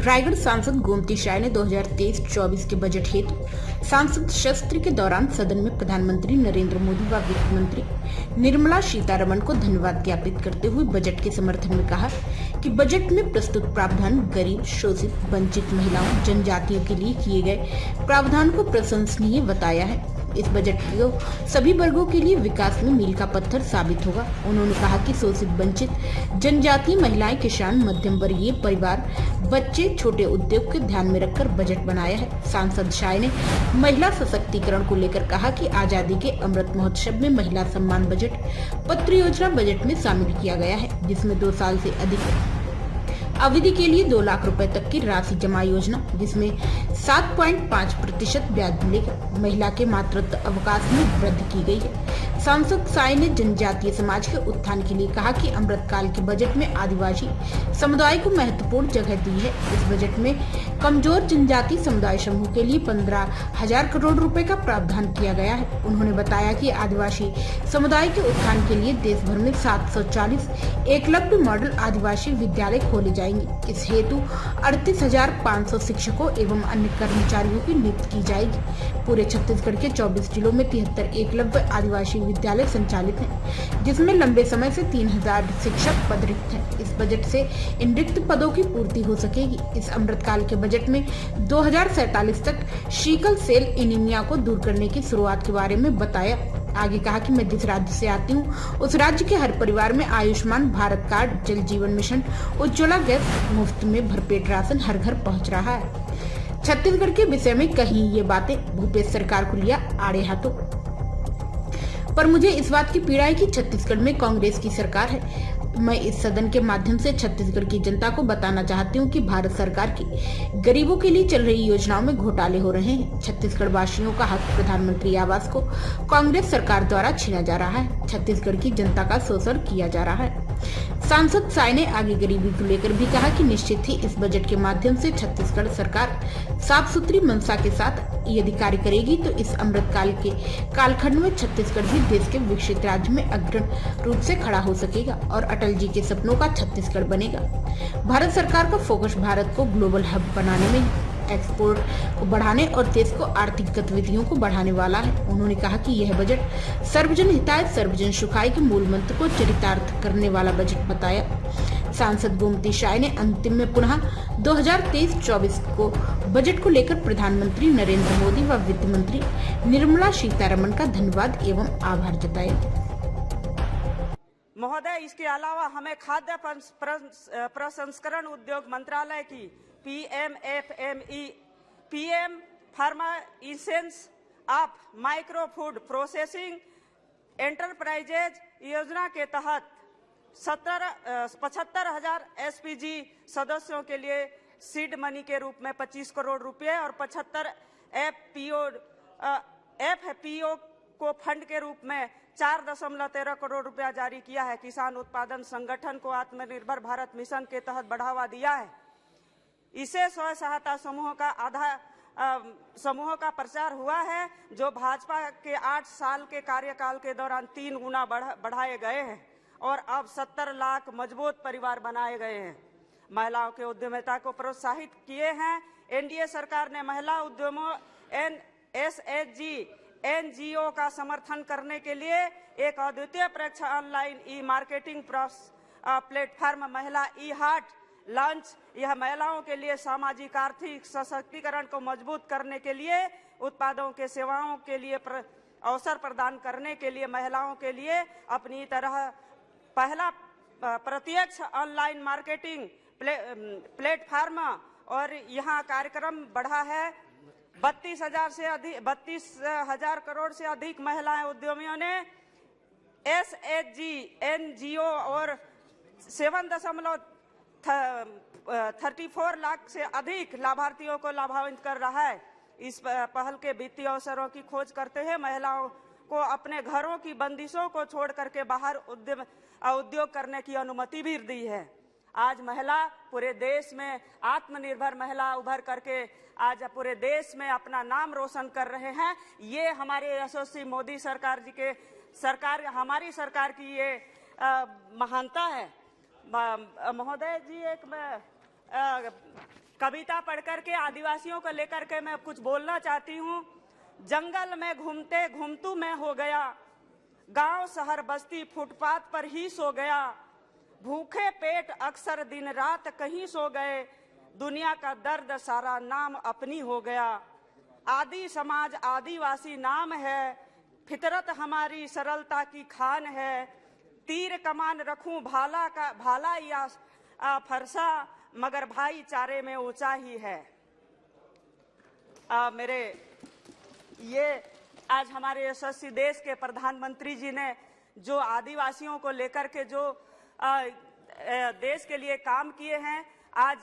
रायगढ़ सांसद गोमती शाह ने 2023-24 के बजट हेतु सांसद सत्र के दौरान सदन में प्रधानमंत्री नरेंद्र मोदी व वित्त मंत्री निर्मला सीतारमण को धन्यवाद ज्ञापित करते हुए बजट के समर्थन में कहा कि बजट में प्रस्तुत प्रावधान गरीब, शोषित, वंचित महिलाओं, जनजातियों के लिए किए गए प्रावधान को प्रशंसनीय बताया है। इस बजट को सभी वर्गों के लिए विकास में मील का पत्थर साबित होगा। उन्होंने कहा कि शोषित, वंचित, जनजातीय महिलाएं, किसान, मध्यम वर्गीय परिवार, बच्चे, छोटे उद्योग को ध्यान में रखकर बजट बनाया है। सांसद शाह ने महिला सशक्तिकरण को लेकर कहा कि आजादी के अमृत महोत्सव में महिला सम्मान बजट पत्र योजना बजट में शामिल किया गया है, जिसमें 2 साल से अधिक अवधि के लिए 2 लाख रुपए तक की राशि जमा योजना, जिसमें 7.5% ब्याज मिलेगा। महिला के मातृत्व अवकाश में वृद्धि की गई है। सांसद साय ने जनजातीय समाज के उत्थान के लिए कहा कि अमृतकाल के बजट में आदिवासी समुदाय को महत्वपूर्ण जगह दी है। इस बजट में कमजोर जनजाति समुदाय समूह के लिए 15,000 करोड़ रुपए का प्रावधान किया गया है। उन्होंने बताया कि आदिवासी समुदाय के उत्थान के लिए देश भर में 740 एकलव्य मॉडल आदिवासी विद्यालय खोले जाएंगे। इस हेतु 38,500 शिक्षकों एवं अन्य कर्मचारियों की नियुक्ति की जाएगी। पूरे छत्तीसगढ़ के 24 जिलों में 73 एकलव्य आदिवासी विद्यालय संचालित हैं, जिसमें लंबे समय से 3,000 शिक्षक पद रिक्त हैं। इस बजट से इन रिक्त पदों की पूर्ति हो सकेगी। इस अमृतकाल के बजट में 2047 तक सिकल सेल एनीमिया को दूर करने की शुरुआत के बारे में बताया। आगे कहा कि मैं जिस राज्य से आती हूँ उस राज्य के हर परिवार में आयुष्मान भारत कार्ड, जल जीवन मिशन, उज्ज्वला गैस, मुफ्त में भरपेट राशन हर घर पहुँच रहा है। छत्तीसगढ़ के विषय में कहीं ये बातें भूपेश सरकार को लिया आड़े हाथों, पर मुझे इस बात की पीड़ा है कि छत्तीसगढ़ में कांग्रेस की सरकार है। मैं इस सदन के माध्यम से छत्तीसगढ़ की जनता को बताना चाहती हूँ कि भारत सरकार की गरीबों के लिए चल रही योजनाओं में घोटाले हो रहे हैं। छत्तीसगढ़ वासियों का हक प्रधानमंत्री आवास को कांग्रेस सरकार द्वारा छीना जा रहा है। छत्तीसगढ़ की जनता का शोषण किया जा रहा है। सांसद साय ने आगे गरीबी को लेकर भी कहा कि निश्चित ही इस बजट के माध्यम से छत्तीसगढ़ सरकार साफ सुथरी मंशा के साथ यदि कार्य करेगी तो इस अमृतकाल के कालखंड में छत्तीसगढ़ भी देश के विकसित राज्य में अग्रणी रूप से खड़ा हो सकेगा और अटल जी के सपनों का छत्तीसगढ़ बनेगा। भारत सरकार का फोकस भारत को ग्लोबल हब बनाने में है, एक्सपोर्ट को बढ़ाने और देश को आर्थिक गतिविधियों को बढ़ाने वाला है। उन्होंने कहा कि यह बजट सर्वजन हिताय सर्वजन सुखाय के मूल मंत्र को चरितार्थ करने वाला बजट बताया। सांसद गोमती शाह ने अंतिम में पुनः 2023-24 को बजट को लेकर प्रधानमंत्री नरेंद्र मोदी व वित्त मंत्री निर्मला सीतारमण का धन्यवाद एवं आभार जताया। महोदय, इसके अलावा हमें खाद्य प्रसंस्करण उद्योग मंत्रालय की PMFME PM pharma essence of micro food processing enterprises योजना के तहत 75,000 SPG सदस्यों के लिए सीड मनी के रूप में 25 करोड़ रुपए और 75 FPO को फंड के रूप में 4.13 करोड़ रुपया जारी किया है। किसान उत्पादन संगठन को आत्मनिर्भर भारत मिशन के तहत बढ़ावा दिया है। इसे स्वयं सहायता समूहों का प्रचार हुआ है, जो भाजपा के 8 साल के कार्यकाल के दौरान 3 गुना बढ़ाए गए हैं और अब 70 लाख मजबूत परिवार बनाए गए हैं। महिलाओं के उद्यमिता को प्रोत्साहित किए हैं। NDA सरकार ने महिला उद्यमों SHG NGO का समर्थन करने के लिए एक अद्वितीय प्रेक्ष ऑनलाइन ई-मार्केटिंग प्लेटफॉर्म महिला ई-हाट लॉन्च। यह महिलाओं के लिए सामाजिक आर्थिक सशक्तिकरण को मजबूत करने के लिए, उत्पादों के सेवाओं के लिए अवसर प्रदान करने के लिए, महिलाओं के लिए अपनी तरह पहला प्रत्यक्ष ऑनलाइन मार्केटिंग प्लेटफॉर्म और यहाँ कार्यक्रम बढ़ा है। 32,000 करोड़ से अधिक महिलाएं उद्यमियों ने SHG NGO और 7.34 लाख से अधिक लाभार्थियों को लाभान्वित कर रहा है। इस पहल के वित्तीय अवसरों की खोज करते हुए महिलाओं को अपने घरों की बंदिशों को छोड़ करके बाहर उद्योग करने की अनुमति भी दी है। आज महिला पूरे देश में आत्मनिर्भर महिला उभर करके आज पूरे देश में अपना नाम रोशन कर रहे हैं। ये हमारे यशस्वी मोदी सरकार जी के हमारी सरकार की ये महानता है। महोदय जी, एक मैं कविता पढ़कर के आदिवासियों को लेकर के मैं कुछ बोलना चाहती हूँ। जंगल में घूमते घूमतू मैं हो गया, गांव शहर बस्ती फुटपाथ पर ही सो गया, भूखे पेट अक्सर दिन रात कहीं सो गए, दुनिया का दर्द सारा नाम अपनी हो गया। आदि समाज आदिवासी नाम है, फितरत हमारी सरलता की खान है, तीर कमान रखूं भाला या फरसा, मगर भाईचारे में ऊंचा ही है। ये आज हमारे यशस्वी देश के प्रधानमंत्री जी ने जो आदिवासियों को लेकर के जो देश के लिए काम किए हैं, आज